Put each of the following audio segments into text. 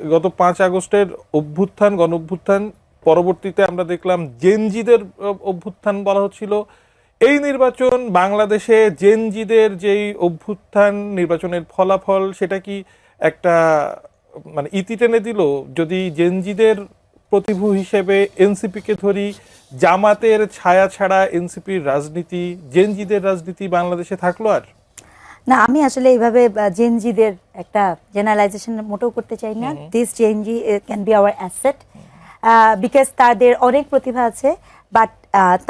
গত 5 আগস্টের অভ্যুত্থান, গণ অভ্যুত্থান পরবর্তীতে আমরা দেখলাম জেনজিদের অভ্যুত্থান বলা হচ্ছিল। এই নির্বাচন বাংলাদেশে জেনজিদের যেই অভ্যুত্থান, নির্বাচনের ফলাফল, সেটা কি একটা মানে ইতি টেনে দিল? যদি জেনজিদের প্রতিভূ হিসেবে এনসিপিকে ধরি, জামাতের ছায়া ছাড়া এনসিপির রাজনীতি, জেনজিদের রাজনীতি বাংলাদেশে থাকলো আর? না, আমি আসলে এইভাবে জেনজিদের একটা জেনারেলাইজেশন মোটেও করতে চাই না। This Gen Z can be hour asset, because তাদের অনেক প্রতিভা আছে, বাট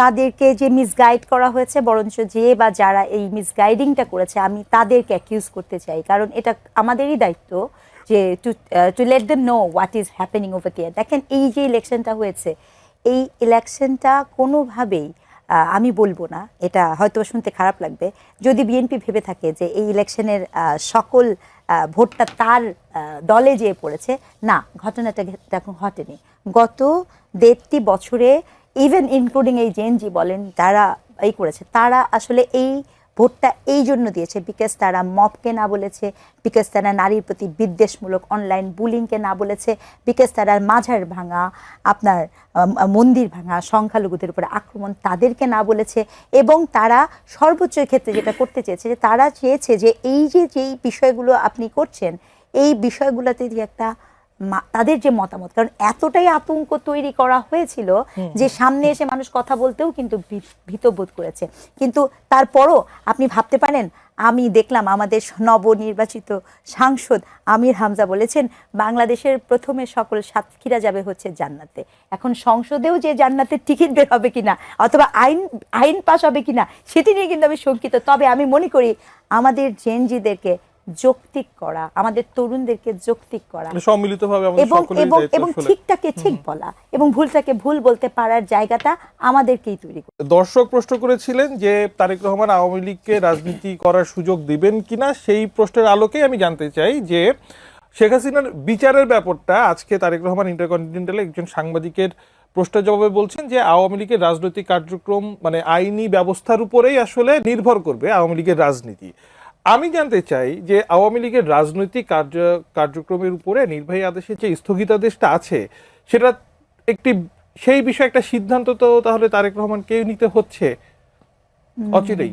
তাদেরকে যে মিসগাইড করা হয়েছে, বরঞ্চ যে বা যারা এই মিসগাইডিংটা করেছে আমি তাদেরকে অ্যাকিউজ করতে চাই, কারণ এটা আমাদেরই দায়িত্ব যে to let them know what is happening over there. দেখেন, এই যে ইলেকশনটা হয়েছে, এই ইলেকশনটা কোনোভাবেই আমি বলবো না, এটা হয়তো শুনতে খারাপ লাগবে, যদি বিএনপি ভেবে থাকে যে এই ইলেকশনের সকল ভোটটা তার দলে যেয়ে পড়েছে, না, ঘটনাটা এখন ঘটেনি। গত 1.5 বছরে ইভেন ইনক্লুডিং এই জেনজি বলেন, যারা এই করেছে, তারা আসলে এই ভোটটা এই জন্য দিয়েছে বিকজ তারা মবকে না বলেছে, বিকজ তারা নারীর প্রতি বিদ্বেষমূলক অনলাইন বুলিংকে না বলেছে, বিকজ তারা মাঝার ভাঙা, আপনার মন্দির ভাঙা, সংখ্যালঘুদের উপরে আক্রমণ, তাদেরকে না বলেছে। এবং তারা সর্বোচ্চ ক্ষেত্রে যেটা করতে চেয়েছে, যে তারা চেয়েছে যে এই যে যেই বিষয়গুলো আপনি করছেন, এই বিষয়গুলোতে যে একটা তাদের যে মতামত, কারণ এতটাই আতঙ্ক তৈরি করা হয়েছিল যে সামনে এসে মানুষ কথা বলতেও কিন্তু ভীতবোধ করেছে। কিন্তু তারপরও আপনি ভাবতে পারেন, আমি দেখলাম আমাদের নবনির্বাচিত সাংসদ আমির হামজা বলেছেন বাংলাদেশের প্রথমে সকল সাতক্ষীরা যাবে হচ্ছে জান্নাতে। এখন সংসদেও যে জান্নাতের টিকিট বের হবে কিনা, অথবা আইন পাস হবে কিনা, সেটি নিয়ে কিন্তু আমি শঙ্কিত। তবে আমি মনে করি আমাদের জেনজিদেরকে যৌক্তিক করা, আমাদের তরুণদেরকে যৌক্তিক করা, সম্মিলিতভাবে এবং ঠিকটাকে ঠিক বলা এবং ভুলটাকে ভুল বলতে পারার জায়গাটা আমাদেরকেই তৈরি করা। দর্শক প্রশ্ন করেছিলেন যে তারেক রহমান আওয়ামী লীগকে রাজনীতি করার সুযোগ দিবেন কিনা, সেই প্রশ্নের আলোকে আমি জানতে চাই যে শেখ হাসিনার বিচারের ব্যাপারটা আজকে তারেক রহমান ইন্টারকন্টিনেন্টালে একজন সাংবাদিকের প্রশ্নের জবাবে বলছেন যে আওয়ামী লীগের রাজনৈতিক কার্যক্রম মানে আইনি ব্যবস্থার উপরেই আসলে নির্ভর করবে আওয়ামী লীগের রাজনীতি। আমি জানতে চাই যে আওয়ামী লীগের রাজনৈতিক কার্যক্রমের উপরে নির্বাহী আদেশের যে স্থগিতাদেশটা আছে, সেটা একটি সেই বিষয়ে একটা সিদ্ধান্ত তো তাহলে তারেক রহমানকে নিতে হচ্ছে অচিরেই।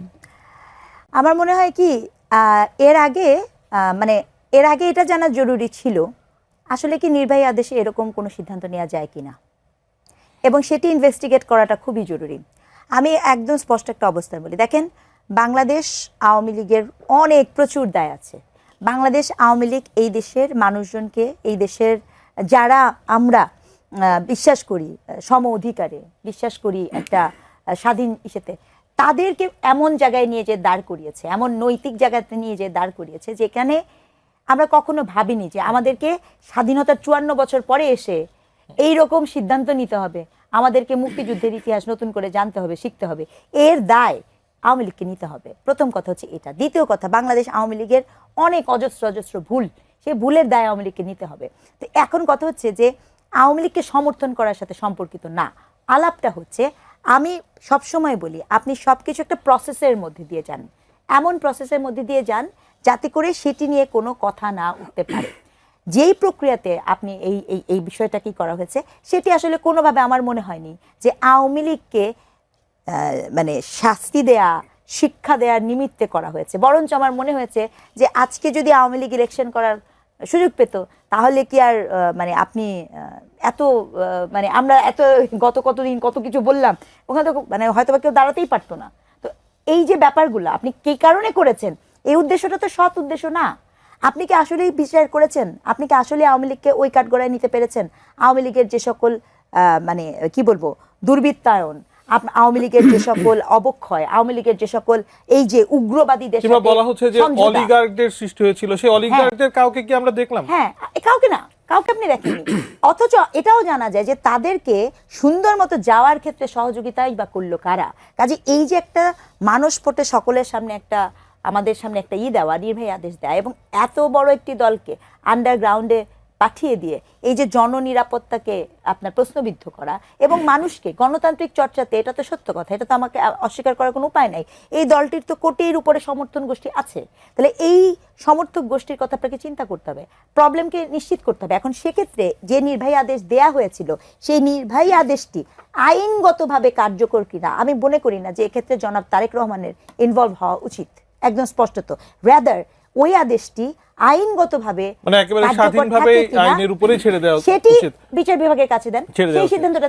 আমার মনে হয় কি, এর আগে মানে এর আগে এটা জানা জরুরি ছিল আসলে কি নির্বাহী আদেশে এরকম কোনো সিদ্ধান্ত নেওয়া যায় কিনা, এবং সেটি ইনভেস্টিগেট করাটা খুবই জরুরি। আমি একদম স্পষ্ট একটা অবস্থান বলি, দেখেন, বাংলাদেশ আওয়ামী লীগের অনেক প্রচুর দায় আছে। বাংলাদেশ আওয়ামী লীগ এই দেশের মানুষজনকে, এই দেশের যারা আমরা বিশ্বাস করি সম অধিকারে, বিশ্বাস করি একটা স্বাধীন ইসেতে, তাদেরকে এমন জায়গায় নিয়ে যে দাঁড় করিয়েছে, এমন নৈতিক জায়গাতে নিয়ে যে দাঁড় করিয়েছে যেখানে আমরা কখনো ভাবিনি যে আমাদেরকে স্বাধীনতার 54 বছর পরে এসে এই রকম সিদ্ধান্ত নিতে হবে, আমাদেরকে মুক্তিযুদ্ধের ইতিহাস নতুন করে জানতে হবে, শিখতে হবে। এর দায় আওয়ামী লীগকে নিতে হবে। প্রথম কথা হচ্ছে এটা। দ্বিতীয় কথা, বাংলাদেশ আওয়ামী লীগের অনেক অজস্র অজস্র ভুল, সেই ভুলের দায় আওয়ামী লীগকে নিতে হবে। তো এখন কথা হচ্ছে যে আওয়ামী লীগকে সমর্থন করার সাথে সম্পর্কিত না, আলাপটা হচ্ছে, আমি সবসময় বলি আপনি সব কিছু একটা প্রসেসের মধ্যে দিয়ে যান, এমন প্রসেসের মধ্যে দিয়ে যান যাতে করে সেটি নিয়ে কোনো কথা না উঠতে পারে। যেই প্রক্রিয়াতে আপনি এই এই এই বিষয়টা কি করা হয়েছে, সেটি আসলে কোনোভাবে আমার মনে হয়নি যে আওয়ামী লীগকে মানে শাস্তি দেয়া, শিক্ষা দেওয়ার নিমিত্তে করা হয়েছে। বরঞ্চ আমার মনে হয়েছে যে আজকে যদি আওয়ামী লীগ ইলেকশন করার সুযোগ পেত, তাহলে কি আর মানে আপনি এত মানে আমরা এত গত কতদিন কত কিছু বললাম, ওখানে তো মানে হয়তো বা কেউ দাঁড়াতেই পারতো না। তো এই যে ব্যাপারগুলো আপনি কী কারণে করেছেন, এই উদ্দেশ্যটা তো সৎ উদ্দেশ্য না। আপনি কি আসলেই বিচার করেছেন? আপনি কি আসলে আওয়ামী লীগকে ওই কাঠগড়ায় নিতে পেরেছেন? আওয়ামী লীগের যে সকল মানে কি বলবো দুর্বৃত্তায়ন, আওয়ামী লীগের যে সকল অবক্ষয়, আওয়ামী লীগের যে সকল এই যে উগ্রবাদী দেশ বলা হচ্ছে যে অলিগার্কদের সৃষ্টি হয়েছিল, সেই অলিগার্কদের কাউকে কি আমরা দেখলাম? হ্যাঁ, কাউকে না, কাউকে আপনি দেখেননি। অথচ এটাও জানা যায় যে তাদেরকে সুন্দর মতো যাওয়ার ক্ষেত্রে সহযোগিতাই বা করলো কারা। কাজে এই যে একটা মানুষ পটে সকলের সামনে একটা আমাদের সামনে একটা দেওয়া, নির্বাহী আদেশ দেয়, এবং এত বড় একটি দলকে আন্ডারগ্রাউন্ডে পাঠিয়ে দিয়ে এই যে জননিরাপত্তাকে আপনার প্রশ্নবিদ্ধ করা এবং মানুষকে গণতান্ত্রিক চর্চাতে, এটা তো সত্য কথা, এটা তো আমাকে অস্বীকার করার কোনো উপায় নাই, এই দলটির তো কোটির উপরে সমর্থন গোষ্ঠী আছে, তাহলে এই সমর্থক গোষ্ঠীর কথা আপনাকে চিন্তা করতে হবে, প্রবলেমকে নিশ্চিত করতে হবে। এখন সেক্ষেত্রে যে নির্বাহী আদেশ দেয়া হয়েছিল সেই নির্বাহী আদেশটি আইনগতভাবে কার্যকর কিনা আমি মনে করি না যে এক্ষেত্রে জনাব তারেক রহমানের ইনভলভ হওয়া উচিত, একদম স্পষ্টত। রাদার ওই আদেশটি আইনগতভাবে মানে একেবারে কার্যকর স্বাধীনভাবে থাকে কিনা, আইনের উপরেই ছেড়ে দেওয়া সেটি উচিত। বিচার বিভাগের কাছে দেন, ছেড়ে দেওয়া সেই উচিত। সিদ্ধান্তটা